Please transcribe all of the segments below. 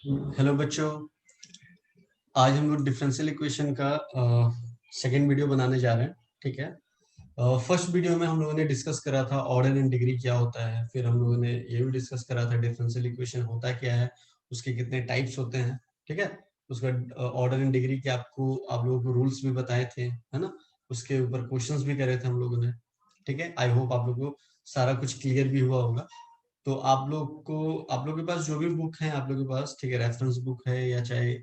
Hello बच्चों, आज हम लोग डिफरेंशियल इक्वेशन का सेकंड वीडियो बनाने जा रहे हैं। ठीक है। फर्स्ट वीडियो में हम लोगों ने डिस्कस करा था ऑर्डर एंड डिग्री क्या होता है। फिर हम लोगों ने ये भी डिस्कस करा था डिफरेंशियल इक्वेशन होता क्या है, उसके कितने टाइप्स होते हैं। ठीक है। उसका ऑर्डर एंड डिग्री के आपको आप लोगों को रूल्स भी बताए थे, है ना। उसके ऊपर क्वेश्चंस भी करे थे हम लोगों ने। ठीक है। आई होप आप लोगों को सारा कुछ क्लियर भी हुआ होगा। तो आप लोग के पास जो भी बुक है आप लोग के पास, ठीक है, रेफरेंस बुक है या चाहे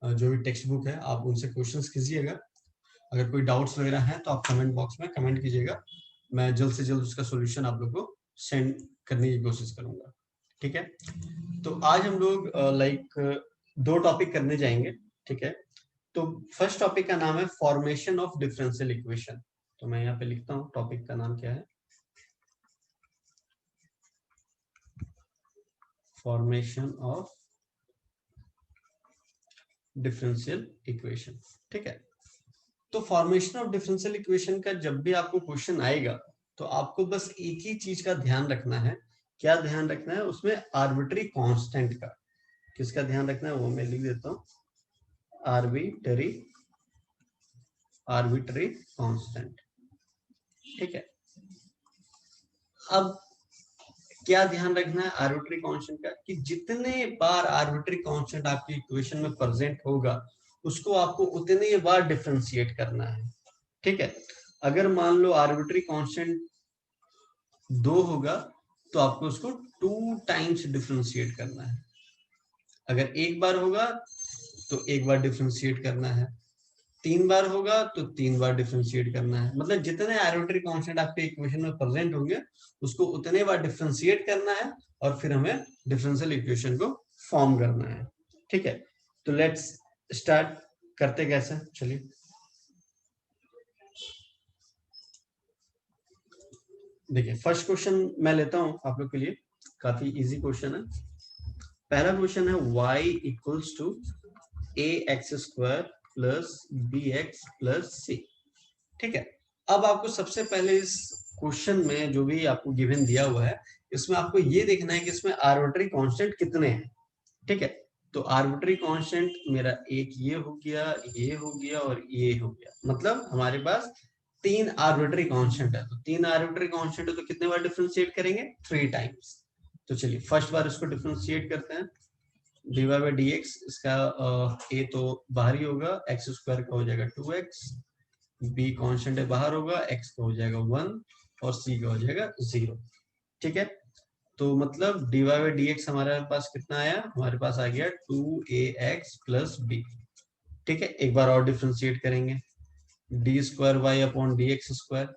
जो भी टेक्स्ट बुक है, आप उनसे क्वेश्चंस कीजिएगा। अगर कोई डाउट्स वगैरह हैं तो आप कमेंट बॉक्स में कमेंट कीजिएगा। मैं जल्द से जल्द उसका सॉल्यूशन आप लोग को सेंड करने की कोशिश करूंगा। ठीक है। तो आज हम लोग दो टॉपिक करने जाएंगे। ठीक है। तो फर्स्ट टॉपिक का नाम है फॉर्मेशन ऑफ डिफरेंशियल इक्वेशन। तो मैं यहाँ पे लिखता हूँ टॉपिक का नाम क्या है, फॉर्मेशन ऑफ डिफरेंशियल इक्वेशन। ठीक है। तो फॉर्मेशन ऑफ डिफरेंशियल इक्वेशन का जब भी आपको क्वेश्चन आएगा तो आपको बस एक ही चीज का ध्यान रखना है। क्या ध्यान रखना है उसमें? आर्बिट्री कांस्टेंट का। किसका ध्यान रखना है वो मैं लिख देता हूँ, आर्बिट्री आर्बिट्री कांस्टेंट। ठीक है। अब क्या ध्यान रखना है आर्बिट्री कांस्टेंट का, कि जितने बार आर्बिट्री कांस्टेंट आपकी इक्वेशन में प्रेजेंट होगा उसको आपको उतने बार डिफरेंशिएट करना है। ठीक है। अगर मान लो आर्बिट्री कांस्टेंट 2 होगा तो आपको उसको 2 टाइम्स डिफरेंशिएट करना है। अगर एक बार होगा तो एक बार डिफरेंशिएट करना है, 3 बार होगा तो 3 बार डिफरेंशिएट करना है। मतलब जितने आर्बिट्री कांस्टेंट आपके इक्वेशन में प्रेजेंट होंगे उसको उतने बार डिफरेंशिएट करना है और फिर हमें डिफरेंशियल इक्वेशन को फॉर्म करना है। ठीक है। तो लेट्स स्टार्ट करते कैसे, चलिए। देखिए फर्स्ट क्वेश्चन मैं लेता हूं आप लोग के लिए, काफी इजी क्वेश्चन है। पहला क्वेश्चन है y equals to a x square plus b x plus c. ठीक है। अब आपको सबसे पहले इस क्वेश्चन में जो भी आपको गिवन दिया हुआ है इसमें आपको ये देखना है कि इसमें आर्बिट्री कांस्टेंट कितने हैं। ठीक है। तो आर्बिट्री कांस्टेंट मेरा एक ये हो गया, ये हो गया और ये हो गया। मतलब हमारे पास 3 आर्बिट्री कांस्टेंट है। तो 3 आर्बिट्री कांस्टेंट है तो कितने बार डिफरेंशिएट करेंगे? 3 टाइम्स। तो चलिए फर्स्ट बार इसको डिफरेंशिएट करते हैं। D Y by D X, इसका ए तो बाहर ही होगा, एक्स स्क्वायर का हो जाएगा 2x, बी कांस्टेंट है बाहर होगा, एक्स का हो जाएगा 1 और सी का हो जाएगा 0। ठीक है। तो मतलब D Y by D X हमारे पास कितना आया? हमारे पास आ गया 2ax प्लस बी। ठीक है। एक बार और डिफ्रेंशिएट करेंगे, D square Y upon D x square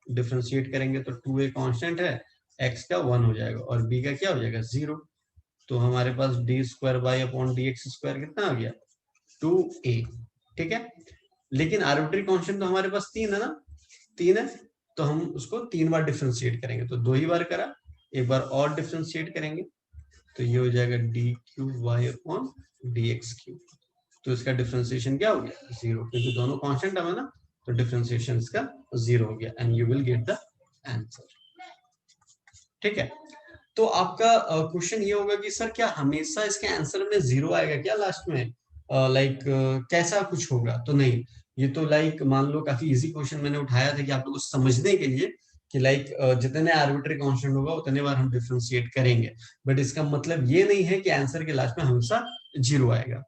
differentiate करेंगे तो 2a कांस्टेंट है, x का 1 हो जाएगा और b का क्या हो जाएगा? 0। तो हमारे पास d square Y upon D x square कितना आ गया? 2a। ठीक है। लेकिन आर्बिट्री कांस्टेंट तो हमारे पास 3 है ना, 3 है। तो हम उसको 3 बार डिफ्रेंशिएट करेंगे, तो 2 ही बार करा, एक बार और डिफ्रेंशिएट करेंगे तो ये हो जाएगा D cube Y upon D X cube. तो इसका डिफ्रेंशिएशन क्या हो गया? 0, क्योंकि दोनों कांस्टेंट है ना, तो डिफ्रेंशिएशन इसका 0 हो गया and you will get the answer. ठीक है। तो आपका क्वेश्चन ये होगा कि सर क्या हमेशा इसके आंसर में 0 आएगा क्या लास्ट में? कैसा कुछ होगा? तो नहीं, ये तो मान लो काफी इजी क्वेश्चन मैंने उठाया था कि आप लोग को समझने के लिए कि जितने आर्बिट्री कांस्टेंट होगा उतने बार हम डिफरेंशिएट करेंगे। बट इसका मतलब ये नहीं है कि आंसर के लास्ट में हमेशा 0 आएगा।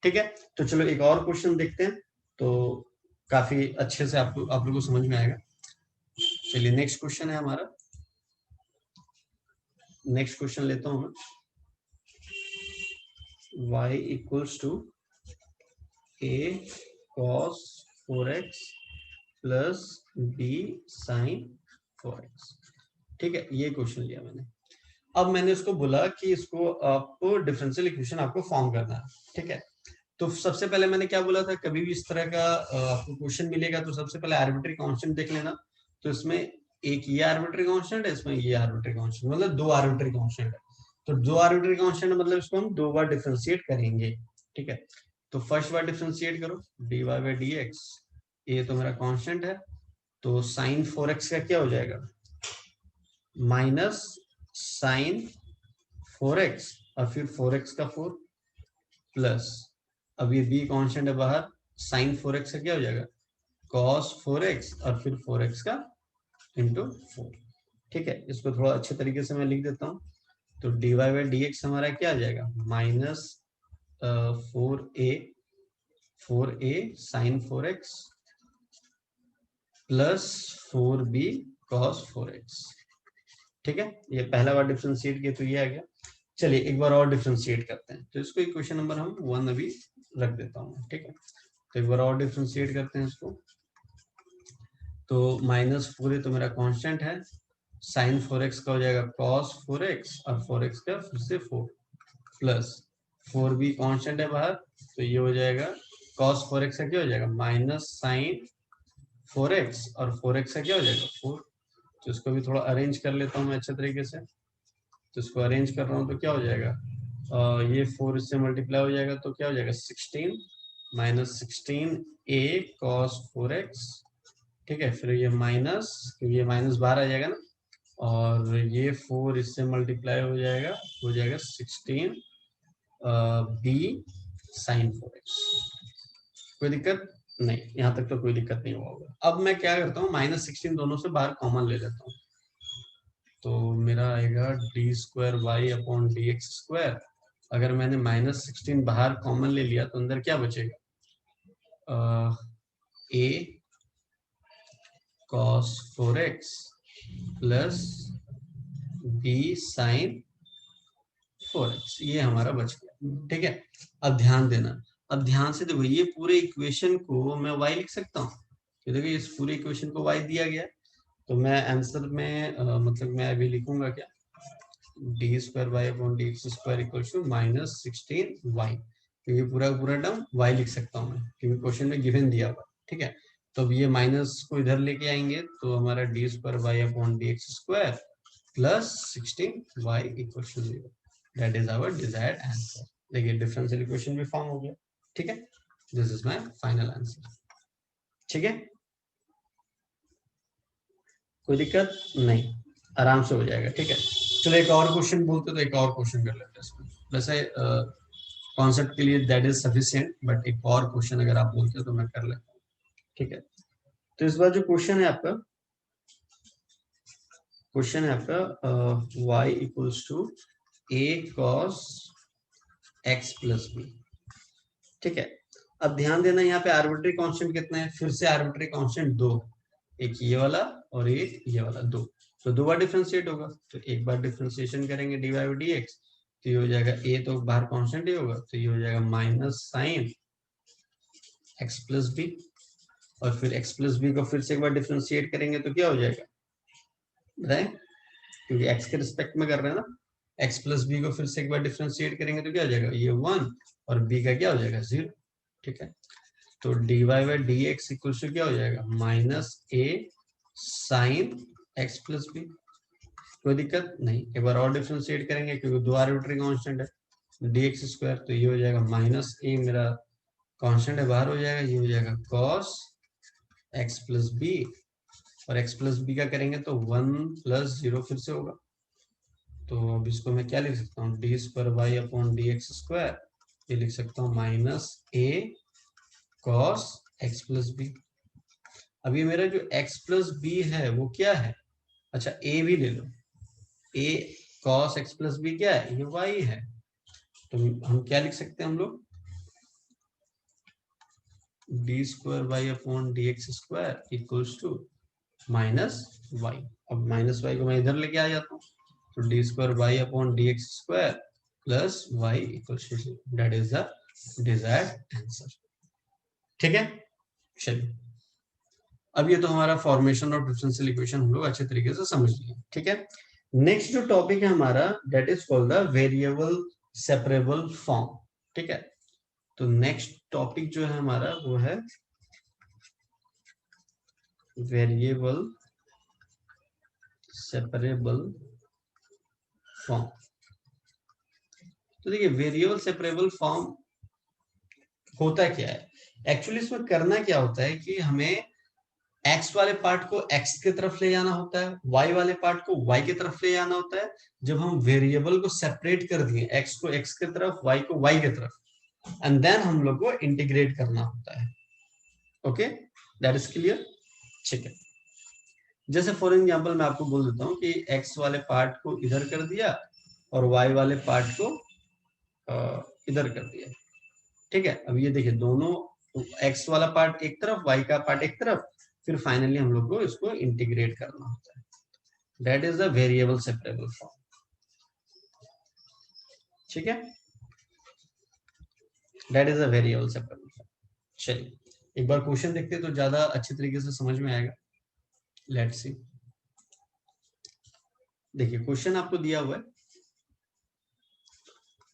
ठीक है। तो चलो एक और क्वेश्चन देखते हैं, तो काफी अच्छे से आप लोग को समझ में आएगा। चलिए नेक्स्ट क्वेश्चन है हमारा, नेक्स्ट क्वेश्चन लेता हूं मैं। y equals to a cos 4x plus b sin 4x। ठीक है। ये क्वेश्चन लिया मैंने। अब मैंने उसको बोला कि इसको आपको डिफरेंशियल इक्वेशन आपको फॉर्म करना है। ठीक है। तो सबसे पहले मैंने क्या बोला था, कभी भी इस तरह का आपको क्वेश्चन मिलेगा तो सबसे पहले आर्बिट्री कांस्टेंट देख लेना। तो इसमें एक ये आर्बिट्री कांस्टेंट है, इसमें ये आर्बिट्री कांस्टेंट, मतलब 2 आर्बिट्री कांस्टेंट है। तो 2 आर्बिट्री कांस्टेंट मतलब इसको हम 2 बार डिफरेंशिएट करेंगे। ठीक है। तो फर्स्ट बार डिफरेंशिएट करो, D Y by D X, ये तो मेरा कांस्टेंट है, तो साइन 4x का क्या हो जाएगा? माइनस साइन 4x और फिर 4x का 4। प्लस, अब ये b कांस्टेंट है बाहर, sin 4x का क्या हो जाएगा cos 4x और फिर 4x का इंटू 4। ठीक है, इसको थोड़ा अच्छे तरीके से मैं लिख देता हूँ। तो dy बाई डी एक्स हमारा क्या आ जाएगा minus 4a sin 4x plus 4b cos 4x। ठीक है, ये पहला बार डिफरेंशिएट किया तो ये आ गया। चलिए एक बार और डिफरेंशिएट करते हैं, तो इसको इक्वेशन नंबर हम 1 अभी रख देता हूँ। ठीक है, तो एक बार और डिफरेंशिएट करते हैं इसको। तो -4a तो मेरा कांस्टेंट है, sin 4x का हो जाएगा cos 4x और 4x का फिर से 4 प्लस 4b कांस्टेंट है बाहर, तो ये हो जाएगा cos 4x का क्या हो जाएगा माइनस sin 4x और 4x का क्या हो जाएगा 4। तो इसको भी थोड़ा अरेंज कर लेता हूँ मैं अच्छे तरीके से। तो इसको अरेंज कर रहा हूँ तो क्या हो जाएगा, ये 4 इससे मल्टीप्लाई हो जाएगा तो क्या हो जाएगा 16 माइनस 16a cos 4x। ठीक है, फिर ये माइनस, क्योंकि ये माइनस बाहर आ जाएगा ना, और ये 4 इससे मल्टीप्लाई हो जाएगा 16 b sin 4x। कोई दिक्कत नहीं, यहाँ तक तो कोई दिक्कत नहीं होगा। अब मैं क्या करता हूँ -16 दोनों से बाहर कॉमन ले लेता हूँ, तो मेरा आएगा D square Y upon D x square. अगर मैंने -16 बाहर कॉमन ले लिया तो अंदर क्या बचेगा, a cos 4x plus b sin 4x, ये हमारा बच गया। ठीक है, अब ध्यान देना, अब ध्यान से देखो, ये पूरे इक्वेशन को मैं y लिख सकता हूँ। तो देखो इस पूरे इक्वेशन को y दिया गया, तो मैं आंसर में मतलब मैं अभी लिखूंगा क्या, D square Y upon D x square equal to -16y, क्योंकि पूरा पूरा टर्म y लिख सकता हूँ मैं, क्योंकि क्वेश्चन में गिवन दिया हुआ। ठीक है, तो अब ये माइनस को इधर लेके आएंगे तो हमारा D square Y upon D x square plus 16y equal to 0। That is our desired answer. देखिए डिफरेंशियल इक्वेशन भी फॉर्म हो गया। ठीक है, this is my final answer. ठीक है, कोई दिक्कत नहीं, आराम से हो जाएगा। ठीक है, चलो एक और क्वेश्चन बोलते तो एक और क्वेश्चन कर लेते हैं इसमें। वैसे कॉन्सेप्ट के लिए दैट इज सफिशिएंट, बट एक और क्वेश्चन अगर आप बोलते हो तो मैं कर लेता हूँ। ठीक है, तो इस बार जो क्वेश्चन है आपका, क्वेश्चन है आपका y equals to a cos x plus b। ठीक है, अब ध्यान देना, यहाँ पे आर्बिट्री कांस्टेंट कितना है, फिर से आर्बिट्री कांस्टेंट 2, एक ये वाला और एक ये वाला, 2, तो 2 बार डिफरेंशिएट होगा। तो एक बार डिफरेंशिएशन करेंगे डी वाई डी एक्स, तो ये हो जाएगा a तो बाहर कांस्टेंट ही होगा, तो ये हो जाएगा minus sine x plus B, और फिर x प्लस बी को फिर से एक बार डिफरेंशिएट करेंगे तो क्या हो जाएगा बताएं, क्योंकि x के रिस्पेक्ट में कर रहे हैं ना, x प्लस बी को फिर से एक बार डिफरेंशिएट करेंगे तो क्या हो जाएगा, ये 1 और b का क्या हो जाएगा 0। ठीक है, तो d Y by D x equal to क्या हो जाएगा minus a sine x plus b. कोई दिक्कत नहीं, एक बार और डिफरेंशिएट करेंगे क्योंकि दो आर्बिट्री कांस्टेंट है, डी एक्स स्क्वायर, तो ये हो जाएगा माइनस a, मेरा कांस्टेंट है बाहर हो जाएगा, ये हो जाएगा cos x प्लस बी, और x प्लस बी का करेंगे तो 1 प्लस 0 फिर से होगा। तो अब इसको मैं क्या लिख सकता हूँ, d square Y upon D x square, ये लिख सकता हूँ minus a cos x plus b. अब ये मेरा जो x प्लस बी है वो क्या है, अच्छा a भी ले लो, a cos x plus b क्या है, ये y है, तो हम क्या लिख सकते हैं हम लोग, d square Y upon D x square equals to minus y. अब माइनस वाई को मैं इधर लेके आ जाता हूँ, तो d square Y upon D x square plus y equals to 0। That is the desired answer. ठीक है, चलिए अब ये तो हमारा फॉर्मेशन ऑफ डिफरेंशियल इक्वेशन हम लोग अच्छे तरीके से समझ लिए। ठीक है, नेक्स्ट जो टॉपिक है हमारा that is called the variable separable form. ठीक है, तो नेक्स्ट टॉपिक जो है हमारा वो है वेरिएबल सेपरेबल फॉर्म। तो देखिए वेरिएबल सेपरेबल फॉर्म होता क्या है, एक्चुअली इसमें करना क्या होता है कि हमें x वाले पार्ट को x की तरफ ले जाना होता है, y वाले पार्ट को y की तरफ ले जाना होता है। जब हम वेरिएबल को सेपरेट कर दिए, x को x की तरफ y को y की तरफ, एंड देन हम लोग को इंटीग्रेट करना होता है। Okay, that is clear. ठीक है, जैसे फॉर एग्जांपल मैं आपको बोल देता हूँ कि x वाले पार्ट को इधर कर दिया और y वाले पार्ट को इधर कर दिया। ठीक है, अब ये देखिए दोनों x वाला पार्ट एक तरफ, y का पार्ट एक तरफ, फिर फाइनली हम लोग को इसको इंटीग्रेट करना होता है। That is the variable separable form. ठीक है, that is a variable separable form. चलिए एक बार क्वेश्चन देखते हैं तो ज्यादा अच्छी तरीके से समझ में आएगा। लेट्स सी, देखिए क्वेश्चन आपको दिया हुआ है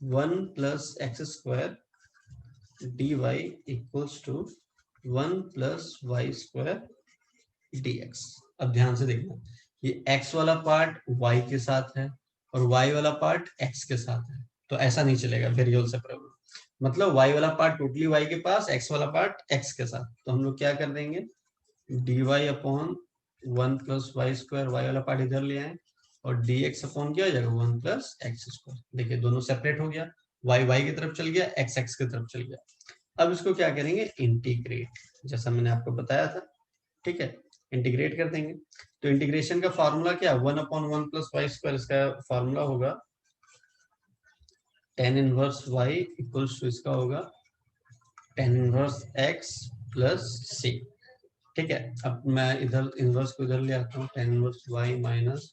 1 plus x square dy equals to 1 plus y square dx। अब ध्यान से देखना, ये x वाला पार्ट y के साथ है और y वाला पार्ट x के साथ है, तो ऐसा नहीं चलेगा वेरिएबल सेपरेबल। मतलब y वाला पार्ट टोटली y के पास, x वाला पार्ट x के साथ, तो हम लोग क्या कर देंगे dy upon 1 plus y square, y वाला पार्ट इधर ले आए और dx अपॉन क्या हो जाएगा 1 प्लस एक्स स्क्वायर। देखिए दोनों सेपरेट हो गया, y की तरफ चल गया, x की तरफ चल गया। अब इसको क्या करेंगे इंटीग्रेट, जैसा मैंने आपको बताया था। ठीक है, इंटीग्रेट कर देंगे। तो इंटीग्रेशन का फॉर्मूला क्या, 1 अपॉन 1 प्लस वाई स्क्वायर, इसका फॉर्मूला होगा tan inverse y equals to इसका होगा tan inverse x plus c। ठीक है, अब मैं इधर इनवर्स को इधर ले आता हूँ, tan inverse y minus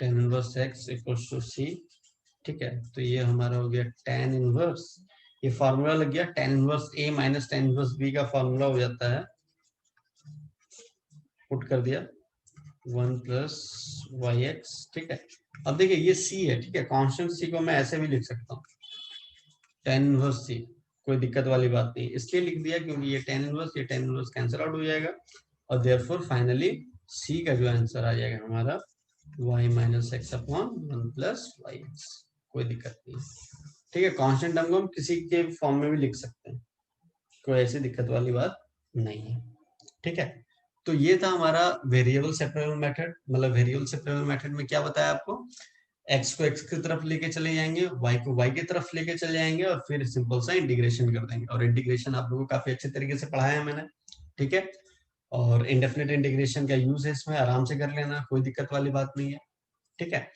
tan inverse x equals to c। ठीक है, तो ये हमारा हो गया tan इनवर्स, ये फॉर्मूला लग गया tan inverse a minus tan inverse b का फॉर्मूला हो जाता है, पुट कर दिया 1 प्लस वाई एक्स। ठीक है, अब देखिए ये c है, ठीक है, कांस्टेंट c को मैं ऐसे भी लिख सकता हूँ tan इनवर्स c, कोई दिक्कत वाली बात नहीं, इसलिए लिख दिया क्योंकि ये tan इनवर्स कैंसिल आउट हो जाएगा और देयरफॉर फाइनली c का जो आंसर आ जाएगा हमारा y minus x upon 1 plus y x. कोई दिक्कत नहीं, ठीक है, कांस्टेंट टर्म को हम किसी के फॉर्म में भी लिख सकते हैं, कोई ऐसी दिक्कत वाली बात नहीं है। ठीक है, तो ये था हमारा वेरिएबल सेपरेबल मेथड। मतलब वेरिएबल सेपरेबल मेथड में क्या बताया आपको, x को x की तरफ लेके चले जाएंगे, y को y की तरफ लेके चले जाएंगे और फिर सिंपल सा इंटीग्रेशन कर देंगे। और इंटीग्रेशन आप लोगों को काफी अच्छे तरीके से पढ़ाया है मैंने। ठीक है, और इंडेफिनिट इंटीग्रेशन का यूज है इसमें, आराम से कर लेना, कोई दिक्कत वाली बात नहीं है। ठीक है,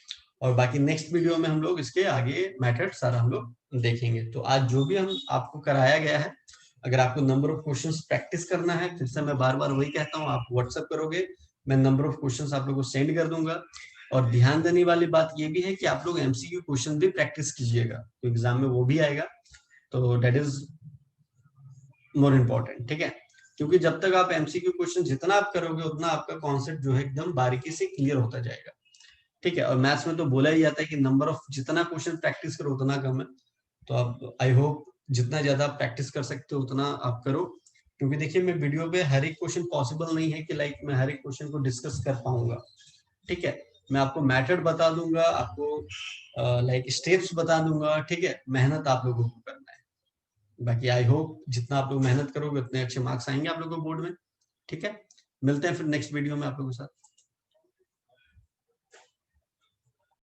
और बाकी नेक्स्ट वीडियो में हम लोग इसके आगे मेथड सारा हम लोग देखेंगे। तो आज जो भी हम आपको कराया गया है, अगर आपको नंबर ऑफ क्वेश्चंस प्रैक्टिस करना है, फिर से मैं बार बार वही कहता हूँ, आप व्हाट्सएप करोगे, मैं नंबर ऑफ क्वेश्चंस आप लोगों को सेंड कर दूंगा। और ध्यान देने वाली बात ये भी है कि आप लोग एमसीक्यू क्वेश्चन भी प्रैक्टिस कीजिएगा, तो एग्जाम में वो भी आएगा, तो दैट इज मोर इम्पोर्टेंट। ठीक है, क्योंकि जब तक आप एमसीक्यू क्वेश्चन जितना आप करोगे उतना आपका कॉन्सेप्ट जो है एकदम बारीकी से क्लियर होता जाएगा। ठीक है, और मैथ्स में तो बोला ही जाता है कि नंबर ऑफ जितना क्वेश्चन प्रैक्टिस करो उतना कम है, तो आप आई होप जितना ज्यादा प्रैक्टिस कर सकते हो उतना आप करो। क्योंकि देखिए मैं वीडियो पे हर एक क्वेश्चन पॉसिबल नहीं है कि लाइक मैं हर एक क्वेश्चन को डिस्कस कर पाऊंगा। ठीक है, मैं आपको मेथड बता दूंगा, आपको लाइक स्टेप्स बता दूंगा। ठीक है, मेहनत आप लोगों को करना है। बाकी आई होप जितना आप लोग मेहनत करोगे उतने अच्छे मार्क्स आएंगे आप लोगों को बोर्ड में। ठीक है, मिलते हैं फिर नेक्स्ट वीडियो में आप लोगों के साथ।